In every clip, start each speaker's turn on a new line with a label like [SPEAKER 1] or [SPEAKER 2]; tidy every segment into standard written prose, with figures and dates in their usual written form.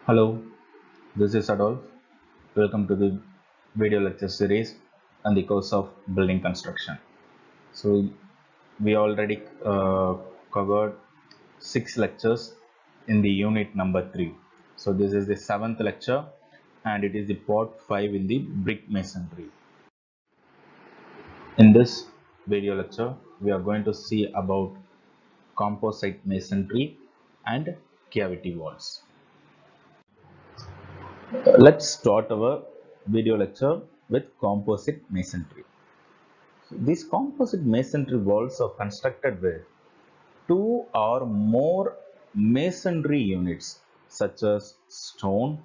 [SPEAKER 1] Hello, this is Adolf. Welcome to the video lecture series on the course of building construction. So, we already covered 6 lectures in the unit number 3. So, this is the 7th lecture and it is the part 5 in the brick masonry. In this video lecture, we are going to see about composite masonry and cavity walls. Let's start our video lecture with composite masonry. These composite masonry walls are constructed with two or more masonry units such as stone,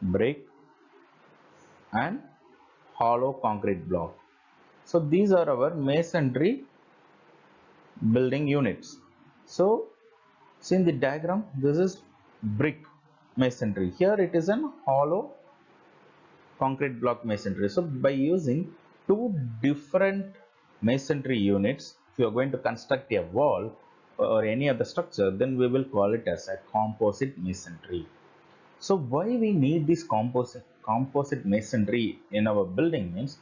[SPEAKER 1] brick and hollow concrete block. So these are our masonry building units. So see in the diagram, this is brick masonry. Here it is an hollow concrete block masonry. So by using two different masonry units, if you are going to construct a wall or any other structure, then we will call it as a composite masonry. So why we need this composite masonry in our building means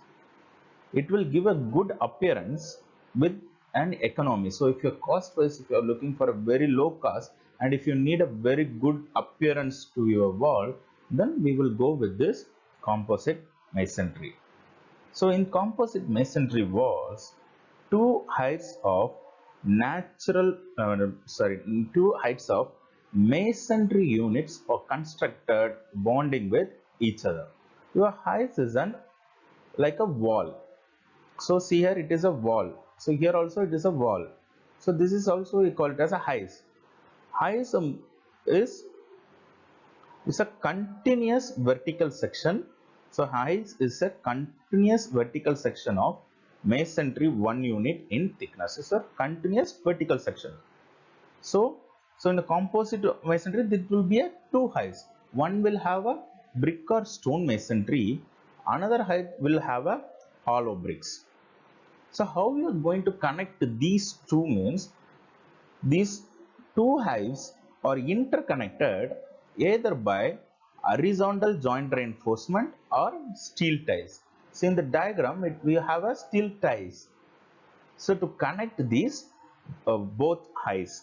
[SPEAKER 1] it will give a good appearance with an economy. So if your cost wise, if you are looking for a very low cost and if you need a very good appearance to your wall, then we will go with this composite masonry. So in composite masonry walls, two heights of natural two heights of masonry units are constructed bonding with each other. Your height is an like a wall. So see here it is a wall. So here also it is a wall. So this is also we call it as a height. Height is a continuous vertical section. So height is a continuous vertical section of masonry 1 unit in thickness. It's a continuous vertical section. So in the composite masonry, there will be a two heights. One will have a brick or stone masonry. Another height will have a hollow bricks. So how you are going to connect these two means these two hives are interconnected either by horizontal joint reinforcement or steel ties. So in the diagram we have a steel ties. So to connect these both hives,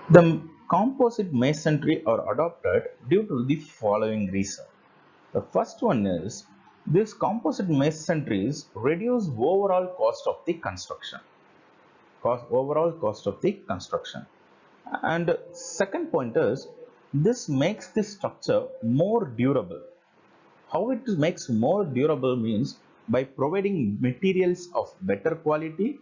[SPEAKER 1] the composite masonry are adopted due to the following reason. The first one is these composite masonries reduce overall cost of the construction. Overall cost of the construction. And second point is this makes the structure more durable. How it makes more durable means by providing materials of better quality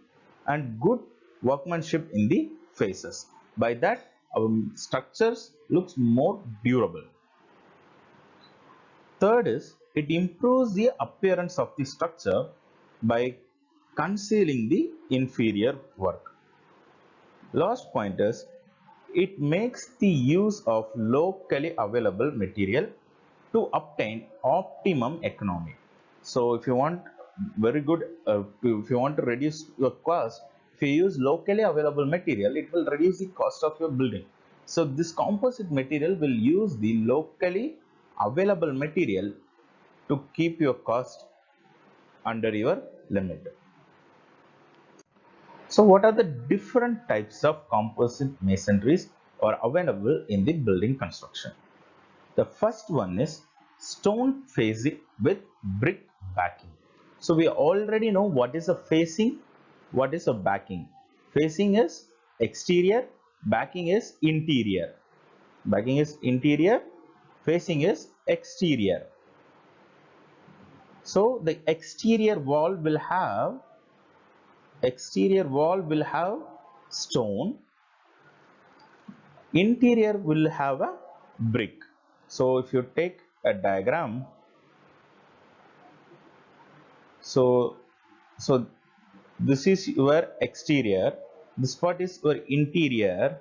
[SPEAKER 1] and good workmanship in the faces. By that our structures looks more durable. Third is it improves the appearance of the structure by concealing the inferior work. Last point is it makes the use of locally available material to obtain optimum economy. So if you want very good, if you want to reduce your cost, if you use locally available material, it will reduce the cost of your building. So this composite material will use the locally available material to keep your cost under your limit. So what are the different types of composite masonries are available in the building construction? The first one is stone facing with brick backing. So we already know what is a facing, what is a backing. Facing is exterior, backing is interior. Backing is interior, facing is exterior. So the exterior wall will have stone, interior will have a brick. So if you take a diagram, so so this is your exterior, this part is your interior,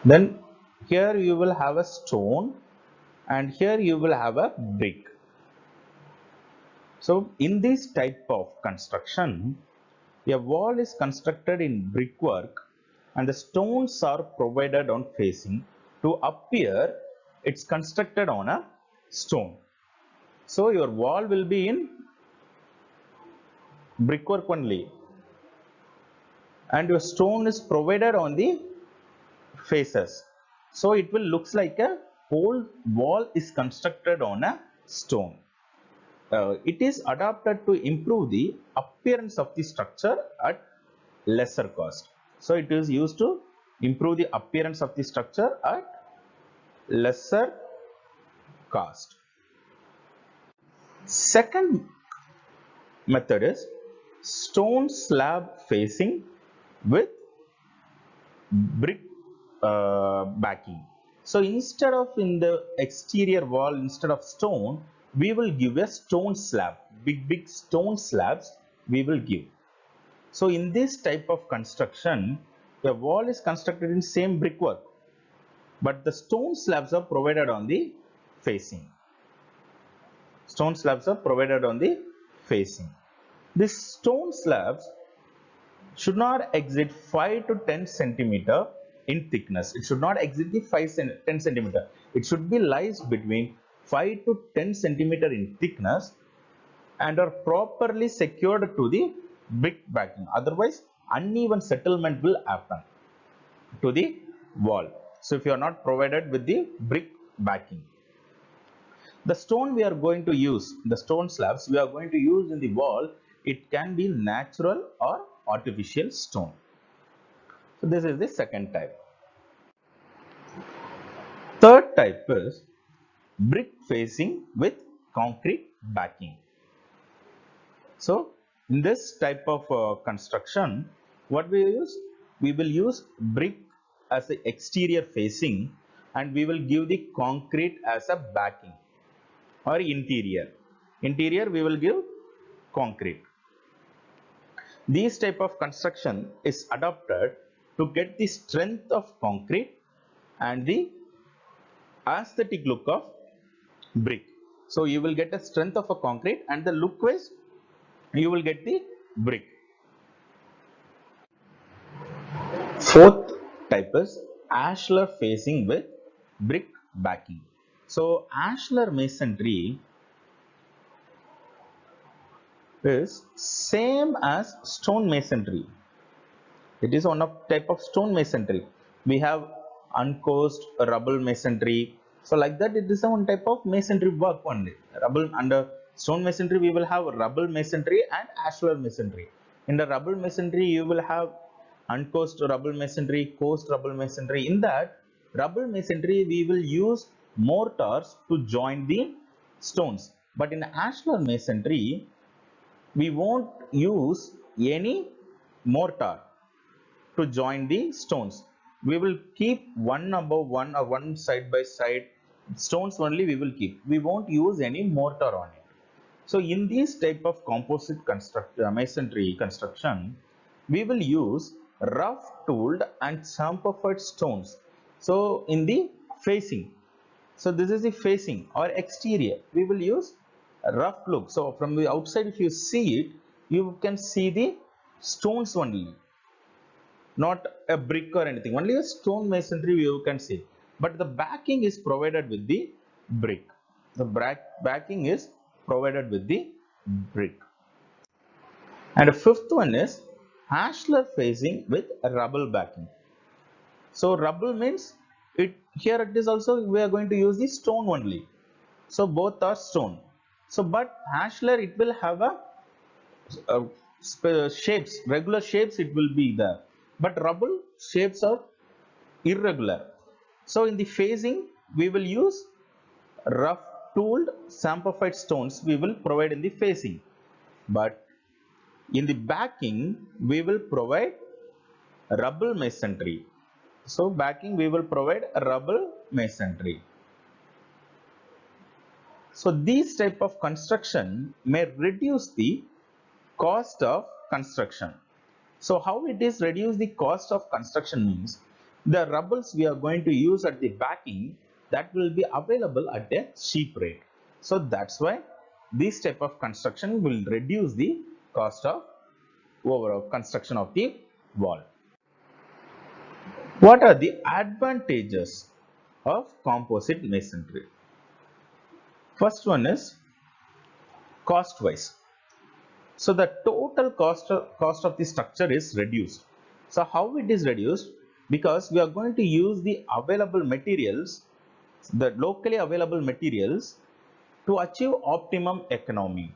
[SPEAKER 1] then here you will have a stone and here you will have a brick. So in this type of construction, A wall is constructed in brickwork and the stones are provided on facing. To appear, it's constructed on a stone. So your wall will be in brickwork only and your stone is provided on the faces. So it will looks like a whole wall is constructed on a stone. It is adapted to improve the appearance of the structure at lesser cost. So it is used to improve the appearance of the structure at lesser cost. Second method is stone slab facing with brick backing. So instead of in the exterior wall, instead of stone, we will give a stone slab, big stone slabs we will give. So in this type of construction, the wall is constructed in same brickwork, but the stone slabs are provided on the facing. Stone slabs are provided on the facing. These stone slabs should not exceed 5 to 10 centimeter in thickness. It should not exceed the 10 centimeter. It should be lies between 5 to 10 centimeter in thickness and are properly secured to the brick backing. Otherwise, uneven settlement will happen to the wall. So if you are not provided with the brick backing, the stone we are going to use, the stone slabs we are going to use in the wall, it can be natural or artificial stone. So this is the second type. Third type is brick facing with concrete backing. So in this type of construction, what we use? We will use brick as the exterior facing and we will give the concrete as a backing or interior. Interior we will give concrete. This type of construction is adopted to get the strength of concrete and the aesthetic look of brick. So you will get a strength of a concrete and the look wise you will get the brick. Fourth type is ashlar facing with brick backing. So ashlar masonry is same as stone masonry. It is one of type of stone masonry. We have uncourse rubble masonry. So like that, it is one type of masonry work only. Rubble under stone masonry, we will have rubble masonry and ashlar masonry. In the rubble masonry, you will have uncoursed rubble masonry, coursed rubble masonry. In that rubble masonry, we will use mortars to join the stones. But in ashlar masonry, we won't use any mortar to join the stones. We will keep one above one or one side by side stones only we will keep. We won't use any mortar on it. So in this type of composite masonry construction, we will use rough tooled and chamfered stones. So in the facing, so this is the facing or exterior, we will use a rough look. So from the outside, if you see it, you can see the stones only, not a brick or anything, only a stone masonry you can see, but the backing is provided with the brick. The backing is provided with the brick. And the fifth one is ashlar facing with rubble backing. So rubble means it, here it is also we are going to use the stone only, so both are stone. So but ashlar, it will have a shapes, regular shapes it will be there, but rubble shapes are irregular. So in the facing, we will use rough tooled chamfered stones we will provide in the facing, but in the backing we will provide rubble masonry. So backing we will provide rubble masonry. So these type of construction may reduce the cost of construction. So how it is reduce the cost of construction means the rubbles we are going to use at the backing, that will be available at a cheap rate. So that's why this type of construction will reduce the cost of overall construction of the wall. What are the advantages of composite masonry? First one is cost wise. So the total cost of the structure is reduced. So how it is reduced? Because we are going to use the available materials, the locally available materials, to achieve optimum economy.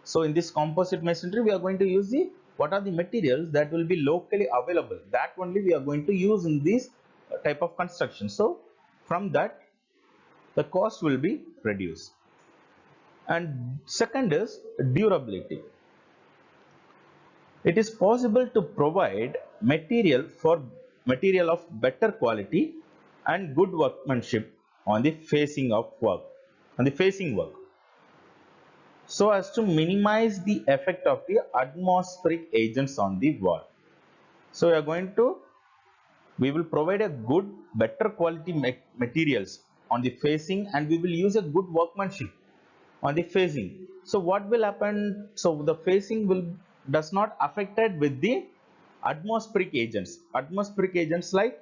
[SPEAKER 1] So in this composite masonry, we are going to use the what are the materials that will be locally available. That only we are going to use in this type of construction. So from that, the cost will be reduced. And second is durability. It is possible to provide material of better quality and good workmanship on the facing work, so as to minimize the effect of the atmospheric agents on the wall. So we will provide a good, better quality materials on the facing, and we will use a good workmanship on the facing. So what will happen? So the facing will does not affected with the atmospheric agents. Atmospheric agents like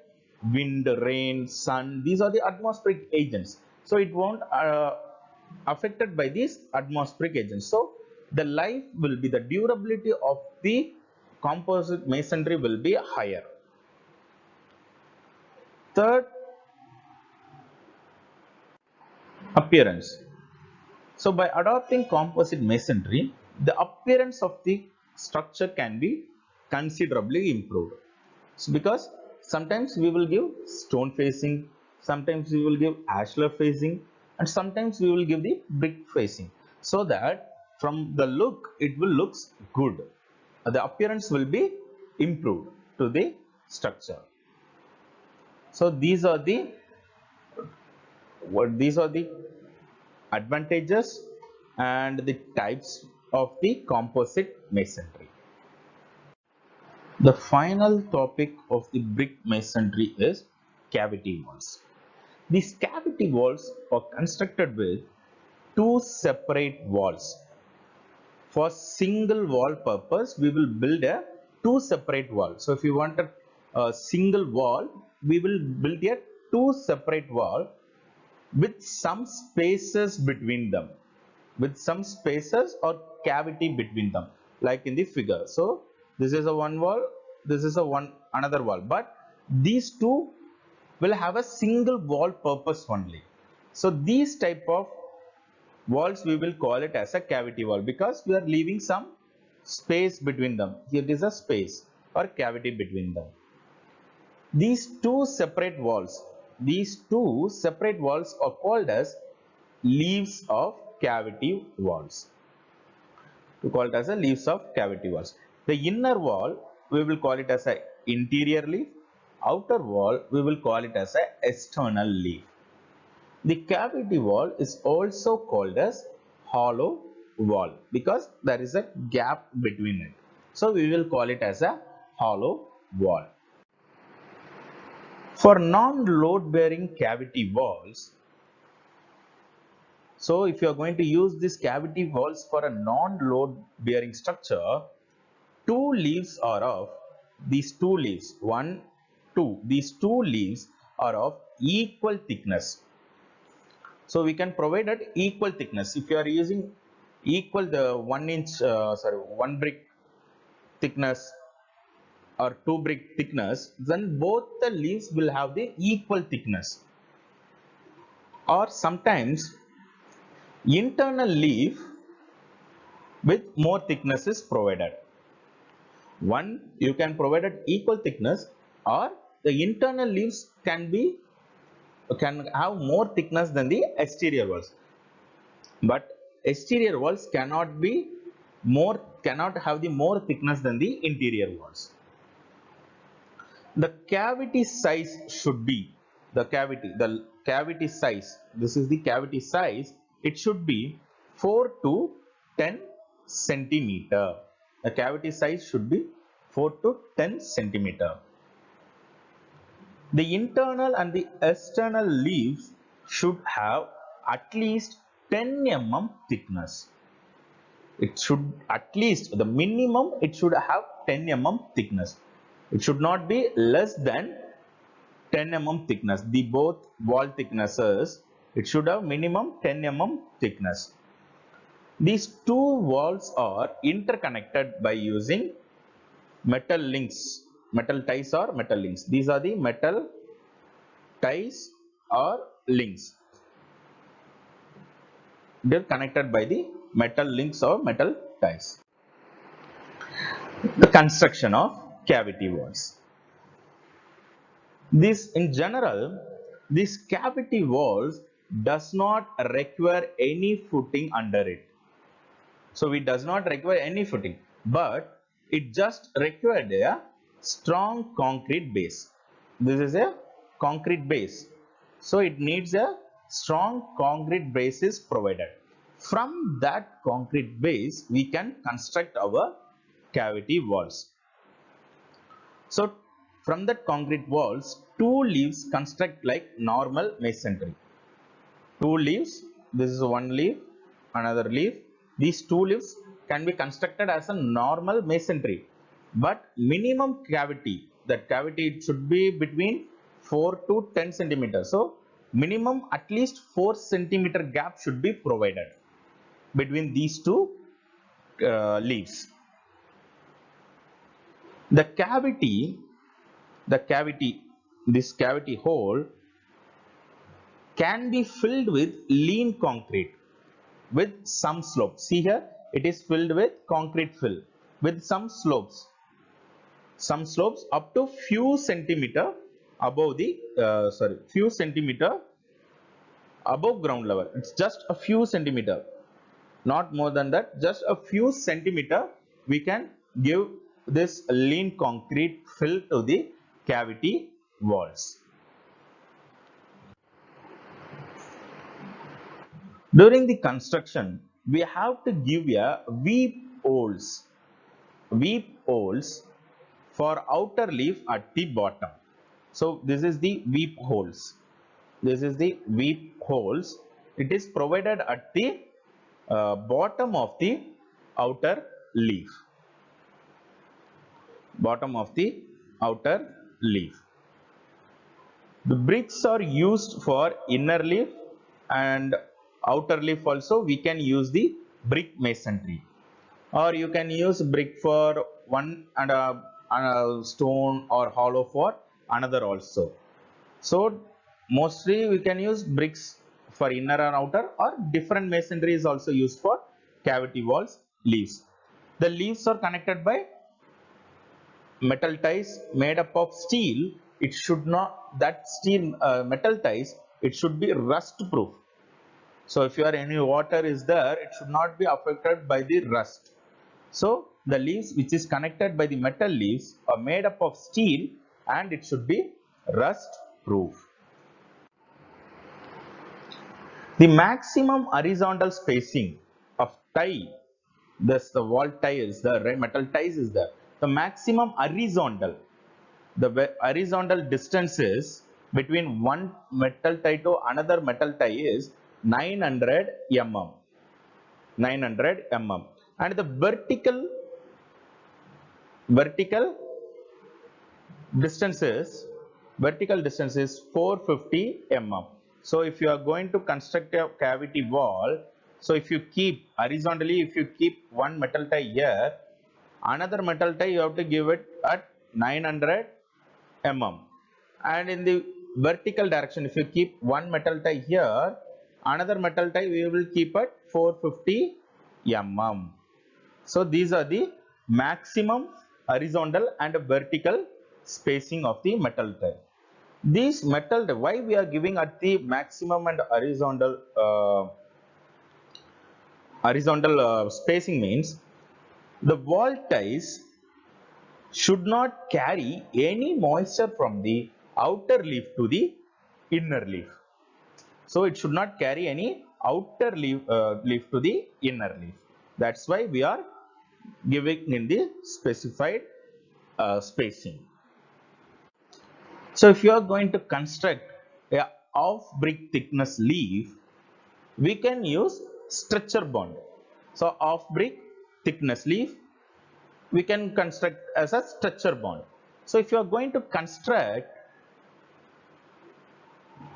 [SPEAKER 1] wind, rain, sun. These are the atmospheric agents. So it won't affected by these atmospheric agents. So the life will be, the durability of the composite masonry will be higher. Third, appearance. So by adopting composite masonry, the appearance of the structure can be considerably improved. So because sometimes we will give stone facing, sometimes we will give ashlar facing, and sometimes we will give the brick facing, so that from the look it will looks good. The appearance will be improved to the structure. So these are the advantages and the types of the composite masonry. The final topic of the brick masonry is cavity walls. These cavity walls are constructed with two separate walls. For single wall purpose, we will build a two separate walls. So if you want a single wall, we will build a two separate wall with some spaces between them, with some spaces or cavity between them, like in the figure. So this is a one wall, this is a another wall, but these two will have a single wall purpose only. So these type of walls we will call it as a cavity wall, because we are leaving some space between them. Here it is a space or cavity between them. These two separate walls are called as leaves of cavity walls. We call it as a leaves of cavity walls. The inner wall we will call it as a interior leaf. Outer wall we will call it as a external leaf. The cavity wall is also called as hollow wall because there is a gap between it. So we will call it as a hollow wall. For non-load bearing cavity walls, so if you are going to use these cavity walls for a non-load bearing structure, two leaves are of these two leaves, these two leaves are of equal thickness. So we can provide at equal thickness. If you are using equal the 1 brick thickness or 2 brick thickness, then both the leaves will have the equal thickness. Or sometimes internal leaf with more thickness is provided. One, you can provide at equal thickness, or the internal leaves can have more thickness than the exterior walls. But exterior walls cannot have the more thickness than the interior walls. The cavity size should be the cavity size. This is the cavity size. It should be 4 to 10 centimeter. The cavity size should be 4 to 10 centimeter. The internal and the external leaves should have at least 10 mm thickness. It should at least, the minimum it should have 10 mm thickness. It should not be less than 10 mm thickness. The both wall thicknesses, it should have minimum 10 mm thickness. These two walls are interconnected by using metal links, metal ties or metal links. These are the metal ties or links. They're connected by the metal links or metal ties. The construction of cavity walls. This in general, these cavity walls does not require any footing under it. So it does not require any footing, but it just required a strong concrete base. This is a concrete base. So it needs a strong concrete base is provided. From that concrete base, we can construct our cavity walls. So from that concrete walls, two leaves construct like normal masonry. Two leaves, this is one leaf, another leaf. These two leaves can be constructed as a normal masonry. But minimum cavity, that cavity it should be between 4 to 10 centimeters. So minimum at least 4 centimeter gap should be provided between these two leaves. The cavity, this cavity hole can be filled with lean concrete with some slope. See here, it is filled with concrete fill with some slopes up to few centimeter above the few centimeter above ground level. It's just a few centimeter, not more than that, just a few centimeter. We can give this lean concrete fill to the cavity walls. During the construction, we have to give a weep holes for outer leaf at the bottom. So this is the weep holes. This is the weep holes. It is provided at the bottom of the outer leaf. Bottom of the outer leaf. The bricks are used for inner leaf and outer leaf also. We can use the brick masonry, or you can use brick for one and a stone, or hollow for another also. So mostly we can use bricks for inner and outer, or different masonry is also used for cavity walls leaves. The leaves are connected by metal ties made up of steel. It should not, that steel metal ties, it should be rust proof. So if any water is there, it should not be affected by the rust. So the leaves which is connected by the metal leaves are made up of steel, and it should be rust proof. The maximum horizontal spacing of tie, thus the wall tie is there, right? Metal ties is there. The maximum horizontal, the horizontal distances between one metal tie to another metal tie is 900 mm. 900 mm. And the vertical distance is 450 mm. So if you are going to construct a cavity wall, so if you keep horizontally, if you keep one metal tie here, another metal tie you have to give it at 900 mm, and in the vertical direction, if you keep one metal tie here, another metal tie we will keep at 450 mm. So these are the maximum horizontal and vertical spacing of the metal tie. These metal tie, why we are giving at the maximum and horizontal spacing means the wall ties should not carry any moisture from the outer leaf to the inner leaf. So it should not carry any outer leaf to the inner leaf. That's why we are giving in the specified spacing. So if you are going to construct a half brick thickness leaf, we can use stretcher bond. So half brick thickness leaf, we can construct as a structure bond. So if you are going to construct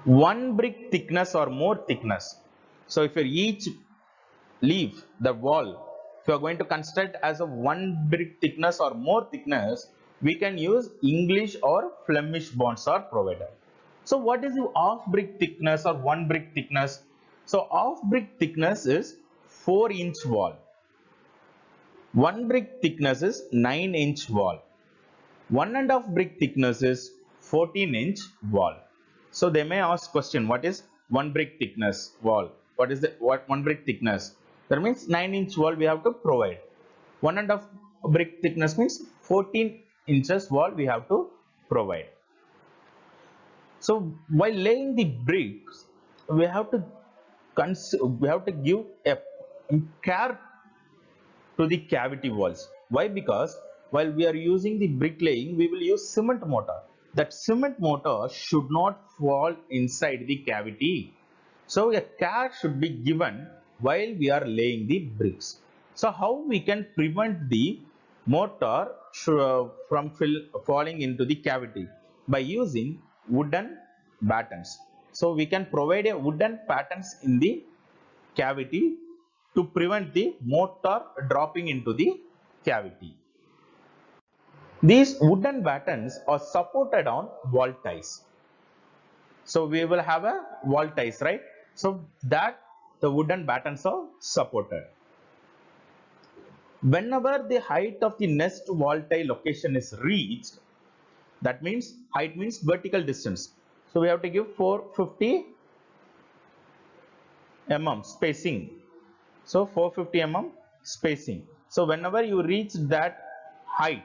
[SPEAKER 1] one brick thickness or more thickness, so if you each leaf the wall, if you are going to construct as a one brick thickness or more thickness, we can use English or Flemish bonds are provided. So what is the half brick thickness or one brick thickness? So half brick thickness is 4-inch wall. One brick thickness is 9-inch wall. 1.5 brick thickness is 14-inch wall. So they may ask question, what is one brick thickness wall? What is the one brick thickness? That means 9-inch wall we have to provide. 1.5 brick thickness means 14 inches wall we have to provide. So while laying the bricks, we have to give a care to the cavity walls. Why? Because while we are using the bricklaying, we will use cement mortar. That cement mortar should not fall inside the cavity. So a care should be given while we are laying the bricks. So how we can prevent the mortar from falling into the cavity? By using wooden battens. So we can provide a wooden battens in the cavity to prevent the mortar dropping into the cavity. These wooden battens are supported on wall ties. So we will have a wall ties, right? So that the wooden battens are supported. Whenever the height of the next wall tie location is reached, that means height means vertical distance. So we have to give 450 mm spacing. So 450 mm spacing. So whenever you reach that height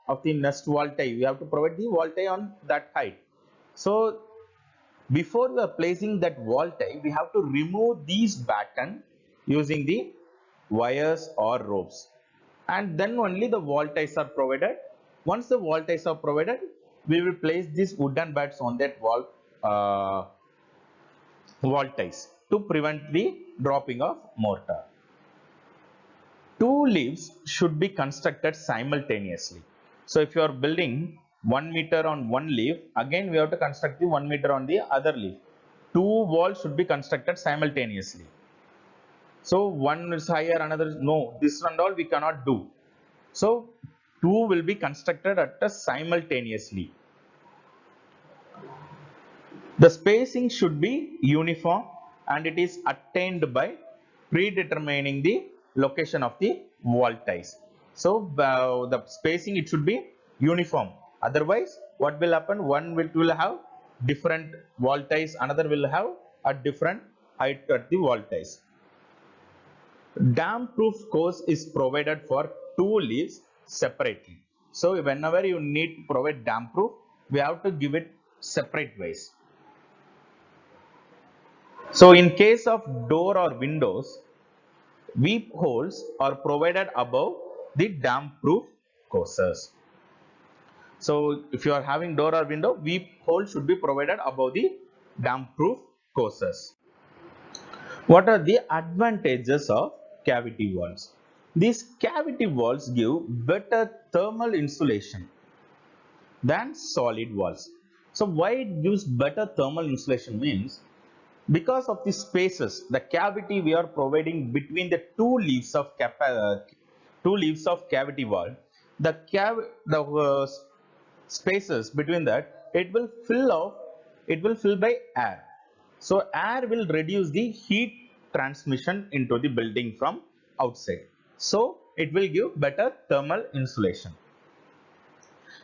[SPEAKER 1] of the nest wall tie, we have to provide the wall tie on that height. So before we are placing that wall tie, we have to remove these batten using the wires or ropes, and then only the wall ties are provided. Once the wall ties are provided, we will place these wooden bats on that wall ties to prevent the dropping of mortar. Two leaves should be constructed simultaneously. So if you are building 1 meter on one leaf, again we have to construct the 1 meter on the other leaf. Two walls should be constructed simultaneously. So one is higher, another is no. This and all we cannot do. So two will be constructed at a simultaneously. The spacing should be uniform and it is attained by predetermining the location of the wall ties. So the spacing it should be uniform. Otherwise, what will happen? One will have different wall ties, another will have a different height at the wall ties. Dam proof course is provided for two leaves separately. So whenever you need to provide dam proof, we have to give it separate ways. So in case of door or windows, weep holes are provided above the dam proof courses. So if you are having door or window, weep hole should be provided above the dam proof courses. What are the advantages of cavity walls? These cavity walls give better thermal insulation than solid walls. So why it gives better thermal insulation means, because of the spaces, the cavity we are providing between the two leaves of cavity wall, the spaces between that, it will fill by air. So air will reduce the heat transmission into the building from outside. So it will give better thermal insulation.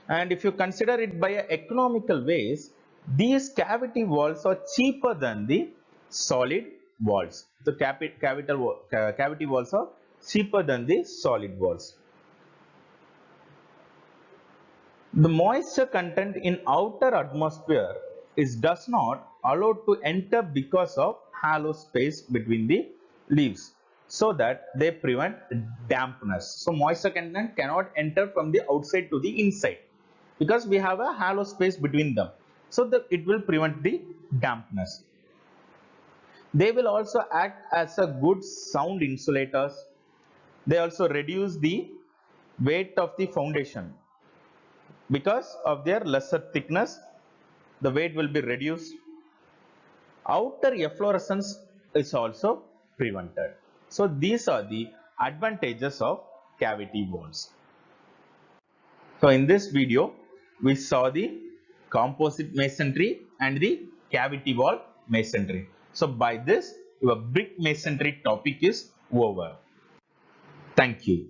[SPEAKER 1] And if you consider it by economical ways, these cavity walls are cheaper than the solid walls. The cavity walls are cheaper than the solid walls. The moisture content in outer atmosphere does not allowed to enter because of hollow space between the leaves, so that they prevent dampness. So moisture content cannot enter from the outside to the inside because we have a hollow space between them, so that it will prevent the dampness. They will also act as a good sound insulators. They also reduce the weight of the foundation. Because of their lesser thickness, the weight will be reduced. Outer efflorescence is also prevented. So these are the advantages of cavity walls. So in this video, we saw the composite masonry and the cavity wall masonry. So by this, your brick masonry topic is over. Thank you.